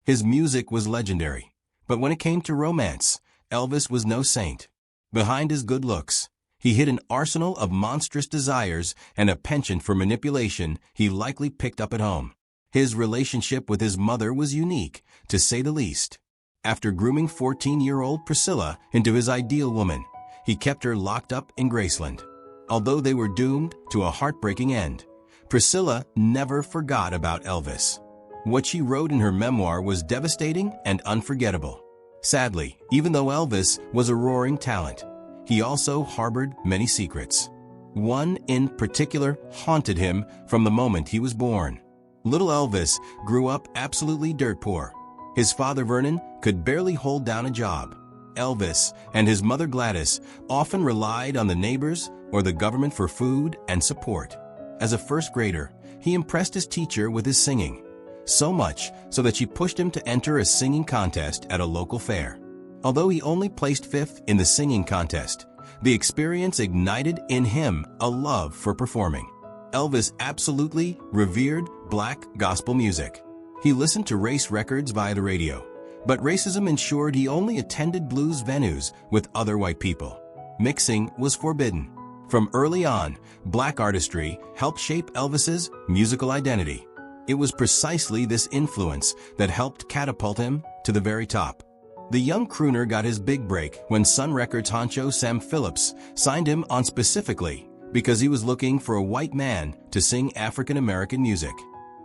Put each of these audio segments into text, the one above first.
His music was legendary. But when it came to romance, Elvis was no saint. Behind his good looks, he hid an arsenal of monstrous desires and a penchant for manipulation he likely picked up at home. His relationship with his mother was unique, to say the least. After grooming 14-year-old Priscilla into his ideal woman, he kept her locked up in Graceland. Although they were doomed to a heartbreaking end, Priscilla never forgot about Elvis. What she wrote in her memoir was devastating and unforgettable. Sadly, even though Elvis was a roaring talent, he also harbored many secrets. One in particular haunted him from the moment he was born. Little Elvis grew up absolutely dirt poor. His father Vernon could barely hold down a job. Elvis and his mother Gladys often relied on the neighbors or the government for food and support. As a first grader, he impressed his teacher with his singing, so much so that she pushed him to enter a singing contest at a local fair. Although he only placed 5th in the singing contest, the experience ignited in him a love for performing. Elvis absolutely revered black gospel music. He listened to race records via the radio, but racism ensured he only attended blues venues with other white people. Mixing was forbidden. From early on, black artistry helped shape Elvis's musical identity. It was precisely this influence that helped catapult him to the very top. The young crooner got his big break when Sun Records honcho Sam Phillips signed him on specifically because he was looking for a white man to sing African-American music.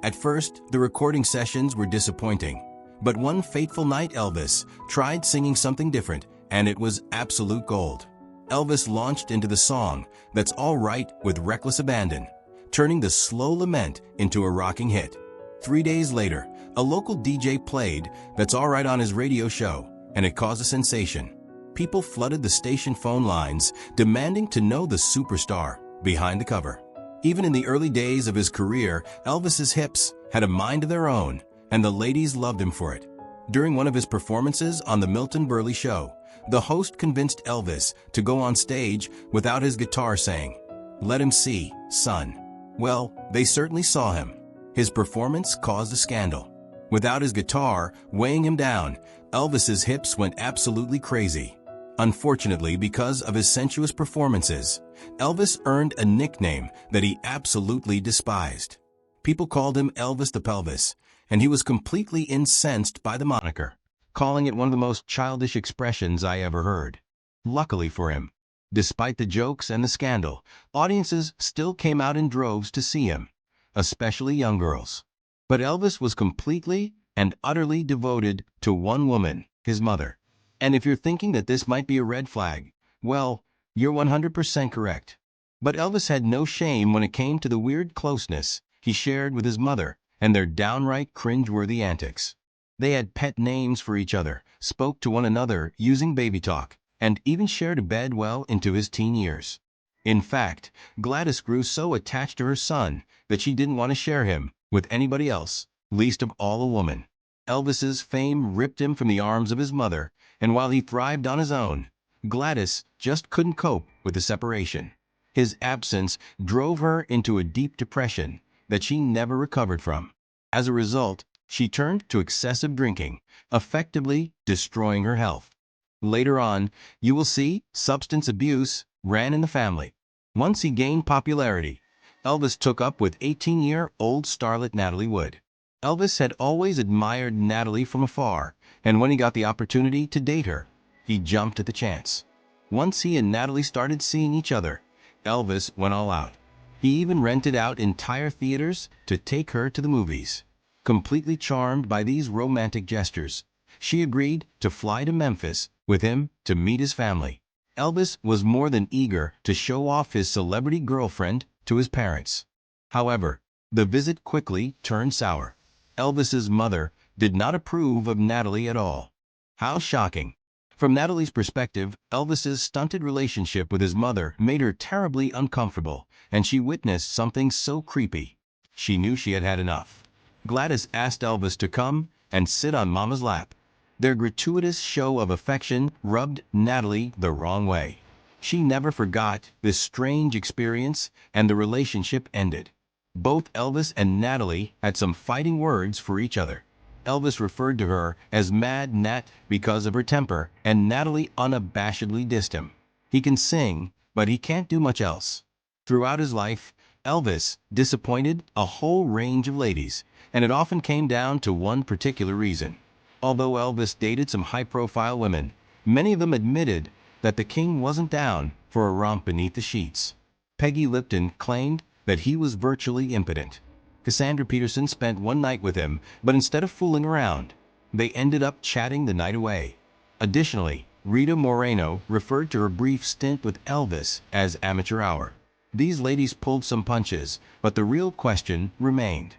At first, the recording sessions were disappointing, but one fateful night Elvis tried singing something different, and it was absolute gold. Elvis launched into the song That's All Right with reckless abandon, turning the slow lament into a rocking hit. 3 days later, a local DJ played That's All Right on his radio show, and it caused a sensation. People flooded the station phone lines, demanding to know the superstar behind the cover. Even in the early days of his career, Elvis's hips had a mind of their own, and the ladies loved him for it. During one of his performances on the Milton Berle Show, the host convinced Elvis to go on stage without his guitar, saying, "Let him see, son." Well, they certainly saw him. His performance caused a scandal. Without his guitar weighing him down, Elvis's hips went absolutely crazy. Unfortunately, because of his sensuous performances, Elvis earned a nickname that he absolutely despised. People called him Elvis the Pelvis, and he was completely incensed by the moniker, calling it one of the most childish expressions I ever heard. Luckily for him, despite the jokes and the scandal, audiences still came out in droves to see him, especially young girls. But Elvis was completely and utterly devoted to one woman, his mother. And if you're thinking that this might be a red flag, well, you're 100% correct. But Elvis had no shame when it came to the weird closeness he shared with his mother and their downright cringeworthy antics. They had pet names for each other, spoke to one another using baby talk, and even shared a bed well into his teen years. In fact, Gladys grew so attached to her son that she didn't want to share him with anybody else, least of all a woman. Elvis's fame ripped him from the arms of his mother, and while he thrived on his own, Gladys just couldn't cope with the separation. His absence drove her into a deep depression that she never recovered from. As a result, she turned to excessive drinking, effectively destroying her health. Later on, you will see substance abuse ran in the family. Once he gained popularity, Elvis took up with 18-year-old starlet Natalie Wood. Elvis had always admired Natalie from afar, and when he got the opportunity to date her, he jumped at the chance. Once he and Natalie started seeing each other, Elvis went all out. He even rented out entire theaters to take her to the movies. Completely charmed by these romantic gestures, she agreed to fly to Memphis with him to meet his family. Elvis was more than eager to show off his celebrity girlfriend to his parents. However, the visit quickly turned sour. Elvis's mother did not approve of Natalie at all. How shocking! From Natalie's perspective, Elvis's stunted relationship with his mother made her terribly uncomfortable, and she witnessed something so creepy. She knew she had had enough. Gladys asked Elvis to come and sit on Mama's lap. Their gratuitous show of affection rubbed Natalie the wrong way. She never forgot this strange experience, and the relationship ended. Both Elvis and Natalie had some fighting words for each other. Elvis referred to her as Mad Nat because of her temper, and Natalie unabashedly dissed him. He can sing, but he can't do much else. Throughout his life, Elvis disappointed a whole range of ladies, and it often came down to one particular reason. Although Elvis dated some high-profile women, many of them admitted that the king wasn't down for a romp beneath the sheets. Peggy Lipton claimed that he was virtually impotent. Cassandra Peterson spent one night with him, but instead of fooling around, they ended up chatting the night away. Additionally, Rita Moreno referred to her brief stint with Elvis as amateur hour. These ladies pulled some punches, but the real question remained.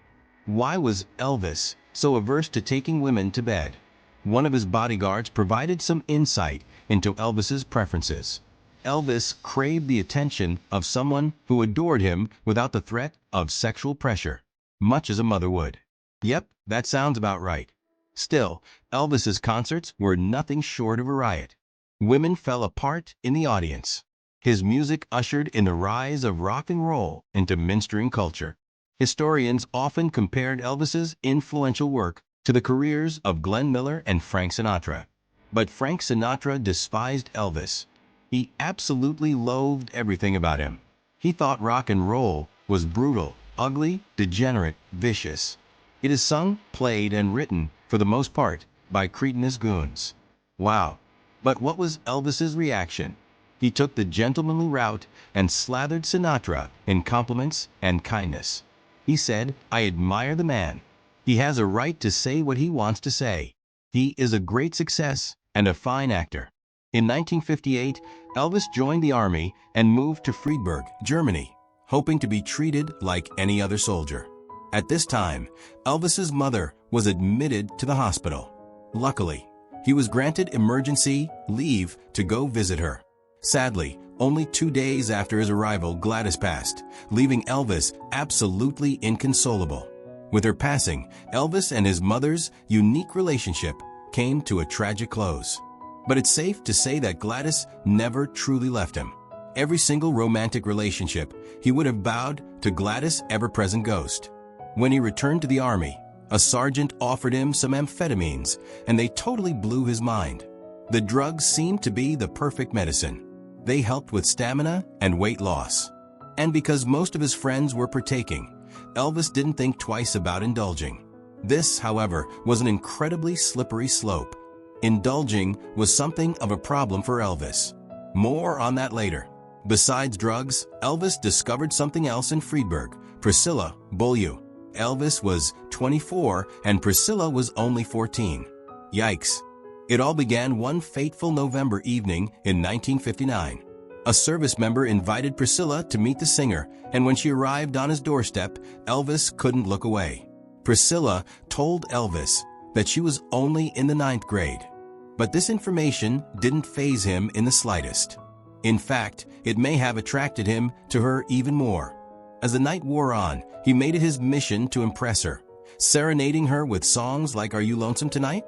Why was Elvis so averse to taking women to bed? One of his bodyguards provided some insight into Elvis's preferences. Elvis craved the attention of someone who adored him without the threat of sexual pressure, much as a mother would. Yep, that sounds about right. Still, Elvis's concerts were nothing short of a riot. Women fell apart in the audience. His music ushered in the rise of rock and roll into mainstream culture. Historians often compared Elvis's influential work to the careers of Glenn Miller and Frank Sinatra. But Frank Sinatra despised Elvis. He absolutely loathed everything about him. He thought rock and roll was brutal, ugly, degenerate, vicious. It is sung, played, and written, for the most part, by cretinous goons. Wow. But what was Elvis's reaction? He took the gentlemanly route and slathered Sinatra in compliments and kindness. He said, "I admire the man. He has a right to say what he wants to say. He is a great success and a fine actor." In 1958, Elvis joined the army and moved to Friedberg, Germany, hoping to be treated like any other soldier. At this time, Elvis's mother was admitted to the hospital. Luckily, he was granted emergency leave to go visit her. Sadly, only 2 days after his arrival, Gladys passed, leaving Elvis absolutely inconsolable. With her passing, Elvis and his mother's unique relationship came to a tragic close. But it's safe to say that Gladys never truly left him. Every single romantic relationship, he would have bowed to Gladys' ever-present ghost. When he returned to the army, a sergeant offered him some amphetamines, and they totally blew his mind. The drugs seemed to be the perfect medicine. They helped with stamina and weight loss. And because most of his friends were partaking, Elvis didn't think twice about indulging. This, however, was an incredibly slippery slope. Indulging was something of a problem for Elvis. More on that later. Besides drugs, Elvis discovered something else in Friedberg, Priscilla Beaulieu. Elvis was 24 and Priscilla was only 14. Yikes. It all began one fateful November evening in 1959. A service member invited Priscilla to meet the singer, and when she arrived on his doorstep, Elvis couldn't look away. Priscilla told Elvis that she was only in the 9th grade. But this information didn't faze him in the slightest. In fact, it may have attracted him to her even more. As the night wore on, he made it his mission to impress her, serenading her with songs like "Are You Lonesome Tonight?"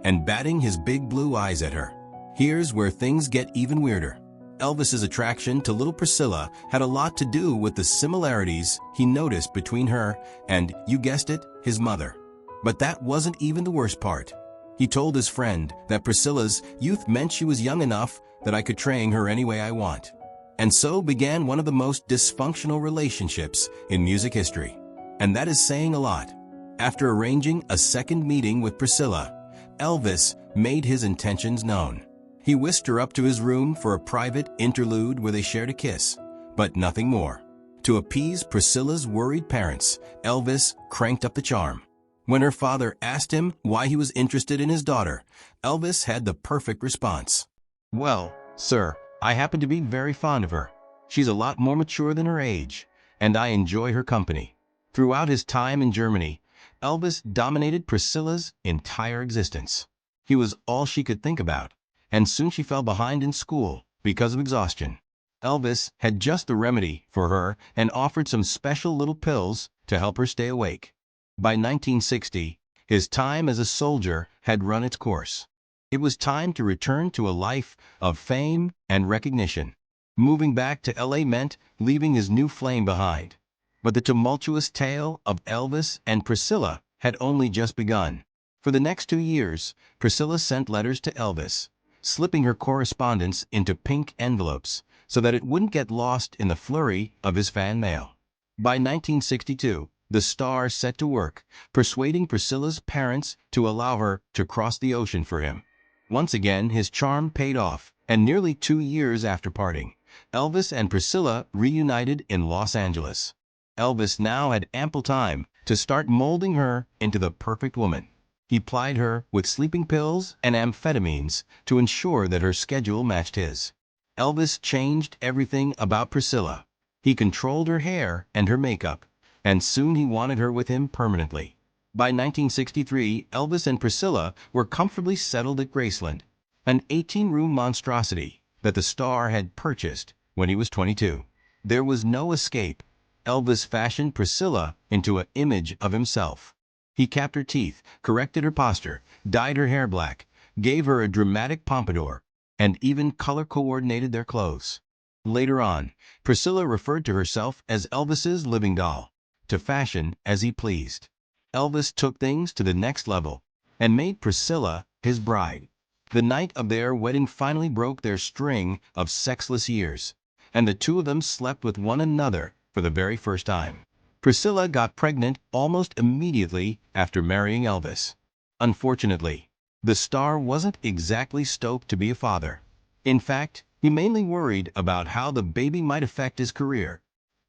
and batting his big blue eyes at her. Here's where things get even weirder. Elvis's attraction to little Priscilla had a lot to do with the similarities he noticed between her and, you guessed it, his mother. But that wasn't even the worst part. He told his friend that Priscilla's youth meant she was young enough that I could train her any way I want. And so began one of the most dysfunctional relationships in music history. And that is saying a lot. After arranging a second meeting with Priscilla, Elvis made his intentions known. He whisked her up to his room for a private interlude where they shared a kiss, but nothing more. To appease Priscilla's worried parents, Elvis cranked up the charm. When her father asked him why he was interested in his daughter, Elvis had the perfect response. "Well, sir, I happen to be very fond of her. She's a lot more mature than her age, and I enjoy her company." Throughout his time in Germany, Elvis dominated Priscilla's entire existence. He was all she could think about, and soon she fell behind in school because of exhaustion. Elvis had just the remedy for her and offered some special little pills to help her stay awake. By 1960, his time as a soldier had run its course. It was time to return to a life of fame and recognition. Moving back to LA meant leaving his new flame behind. But the tumultuous tale of Elvis and Priscilla had only just begun. For the next 2 years, Priscilla sent letters to Elvis, slipping her correspondence into pink envelopes so that it wouldn't get lost in the flurry of his fan mail. By 1962, the star set to work, persuading Priscilla's parents to allow her to cross the ocean for him. Once again, his charm paid off, and nearly 2 years after parting, Elvis and Priscilla reunited in Los Angeles. Elvis now had ample time to start molding her into the perfect woman. He plied her with sleeping pills and amphetamines to ensure that her schedule matched his. Elvis changed everything about Priscilla. He controlled her hair and her makeup, and soon he wanted her with him permanently. By 1963, Elvis and Priscilla were comfortably settled at Graceland, an 18-room monstrosity that the star had purchased when he was 22. There was no escape. Elvis fashioned Priscilla into an image of himself. He capped her teeth, corrected her posture, dyed her hair black, gave her a dramatic pompadour, and even color-coordinated their clothes. Later on, Priscilla referred to herself as Elvis's living doll, to fashion as he pleased. Elvis took things to the next level and made Priscilla his bride. The night of their wedding finally broke their string of sexless years, and the two of them slept with one another for the very first time. Priscilla got pregnant almost immediately after marrying Elvis. Unfortunately, the star wasn't exactly stoked to be a father. In fact, he mainly worried about how the baby might affect his career.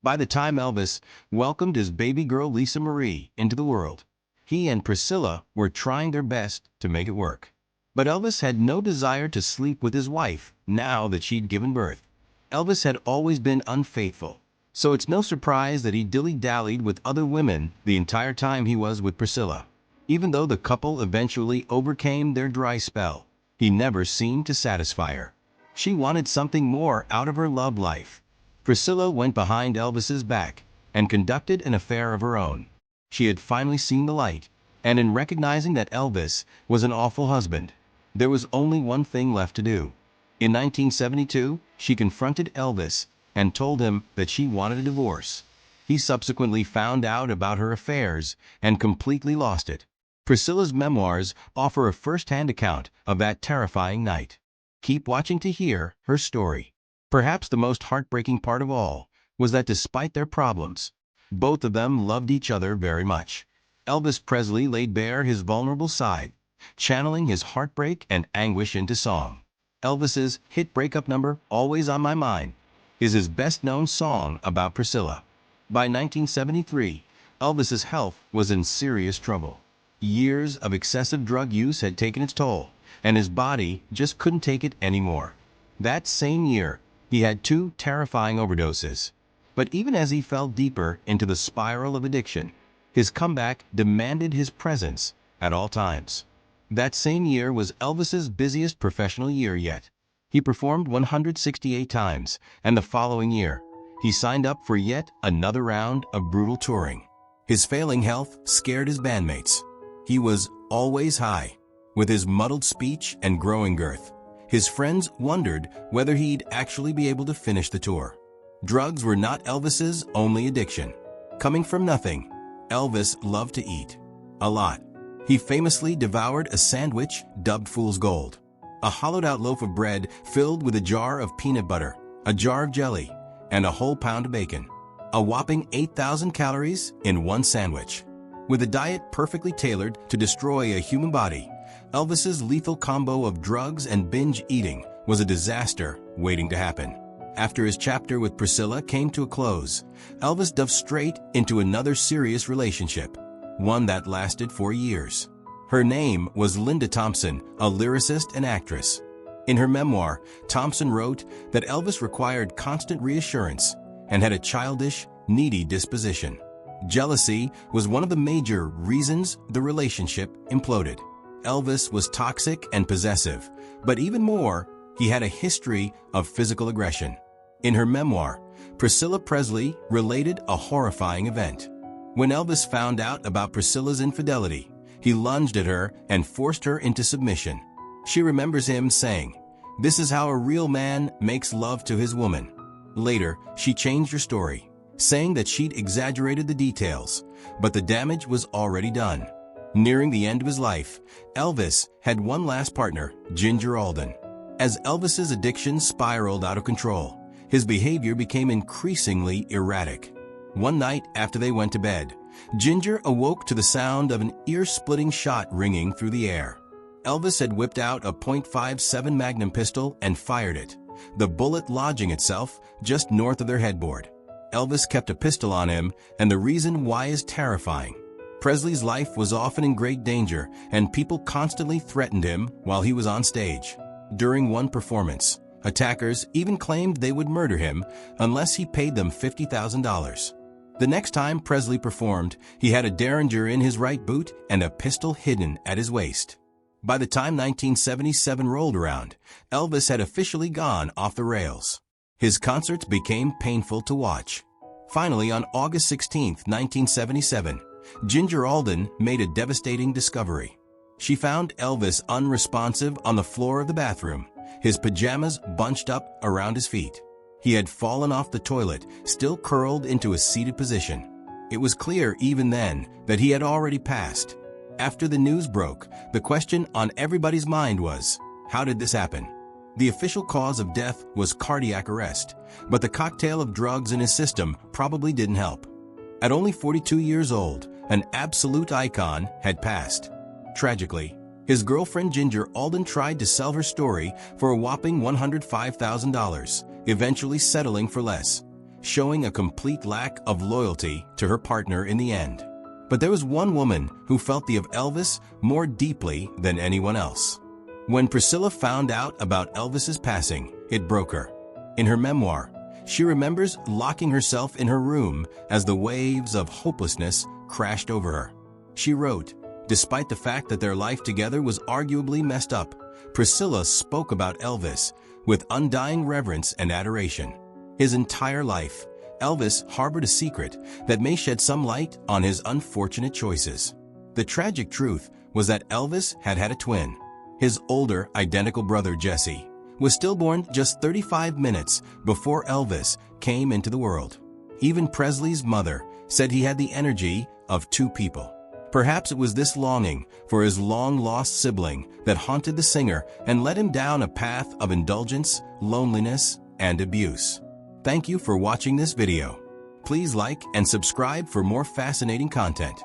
By the time Elvis welcomed his baby girl Lisa Marie into the world, he and Priscilla were trying their best to make it work. But Elvis had no desire to sleep with his wife now that she'd given birth. Elvis had always been unfaithful, so it's no surprise that he dilly-dallied with other women the entire time he was with Priscilla. Even though the couple eventually overcame their dry spell, he never seemed to satisfy her. She wanted something more out of her love life. Priscilla went behind Elvis's back and conducted an affair of her own. She had finally seen the light, and in recognizing that Elvis was an awful husband, there was only one thing left to do. In 1972, she confronted Elvis and told him that she wanted a divorce. He subsequently found out about her affairs and completely lost it. Priscilla's memoirs offer a first-hand account of that terrifying night. Keep watching to hear her story. Perhaps the most heartbreaking part of all was that despite their problems, both of them loved each other very much. Elvis Presley laid bare his vulnerable side, channeling his heartbreak and anguish into song. Elvis's hit breakup number, Always on My Mind, is his best-known song about Priscilla. By 1973, Elvis's health was in serious trouble. Years of excessive drug use had taken its toll, and his body just couldn't take it anymore. That same year, he had 2 terrifying overdoses. But even as he fell deeper into the spiral of addiction, his comeback demanded his presence at all times. That same year was Elvis's busiest professional year yet. He performed 168 times, and the following year, he signed up for yet another round of brutal touring. His failing health scared his bandmates. He was always high. With his muddled speech and growing girth, his friends wondered whether he'd actually be able to finish the tour. Drugs were not Elvis's only addiction. Coming from nothing, Elvis loved to eat. A lot. He famously devoured a sandwich dubbed Fool's Gold, a hollowed-out loaf of bread filled with a jar of peanut butter, a jar of jelly, and a whole pound of bacon. A whopping 8,000 calories in one sandwich. With a diet perfectly tailored to destroy a human body, Elvis's lethal combo of drugs and binge eating was a disaster waiting to happen. After his chapter with Priscilla came to a close, Elvis dove straight into another serious relationship, one that lasted 4 years. Her name was Linda Thompson, a lyricist and actress. In her memoir, Thompson wrote that Elvis required constant reassurance and had a childish, needy disposition. Jealousy was one of the major reasons the relationship imploded. Elvis was toxic and possessive, but even more, he had a history of physical aggression. In her memoir, Priscilla Presley related a horrifying event. When Elvis found out about Priscilla's infidelity, he lunged at her and forced her into submission. She remembers him saying, "This is how a real man makes love to his woman." Later, she changed her story, saying that she'd exaggerated the details, but the damage was already done. Nearing the end of his life, Elvis had one last partner, Ginger Alden. As Elvis's addiction spiraled out of control, his behavior became increasingly erratic. One night after they went to bed, Ginger awoke to the sound of an ear-splitting shot ringing through the air. Elvis had whipped out a .57 Magnum pistol and fired it, the bullet lodging itself just north of their headboard. Elvis kept a pistol on him, and the reason why is terrifying. Presley's life was often in great danger, and people constantly threatened him while he was on stage. During one performance, attackers even claimed they would murder him unless he paid them $50,000. The next time Presley performed, he had a derringer in his right boot and a pistol hidden at his waist. By the time 1977 rolled around, Elvis had officially gone off the rails. His concerts became painful to watch. Finally, on August 16, 1977, Ginger Alden made a devastating discovery. She found Elvis unresponsive on the floor of the bathroom, his pajamas bunched up around his feet. He had fallen off the toilet, still curled into a seated position. It was clear even then that he had already passed. After the news broke, the question on everybody's mind was, how did this happen? The official cause of death was cardiac arrest, but the cocktail of drugs in his system probably didn't help. At only 42 years old, an absolute icon had passed. Tragically, his girlfriend Ginger Alden tried to sell her story for a whopping $105,000, eventually settling for less, showing a complete lack of loyalty to her partner in the end. But there was one woman who felt the of Elvis more deeply than anyone else. When Priscilla found out about Elvis's passing, it broke her. In her memoir, she remembers locking herself in her room as the waves of hopelessness crashed over her. She wrote, despite the fact that their life together was arguably messed up, Priscilla spoke about Elvis with undying reverence and adoration. His entire life, Elvis harbored a secret that may shed some light on his unfortunate choices. The tragic truth was that Elvis had had a twin. His older, identical brother Jesse was stillborn just 35 minutes before Elvis came into the world. Even Presley's mother said he had the energy of two people. Perhaps it was this longing for his long-lost sibling that haunted the singer and led him down a path of indulgence, loneliness, and abuse. Thank you for watching this video. Please like and subscribe for more fascinating content.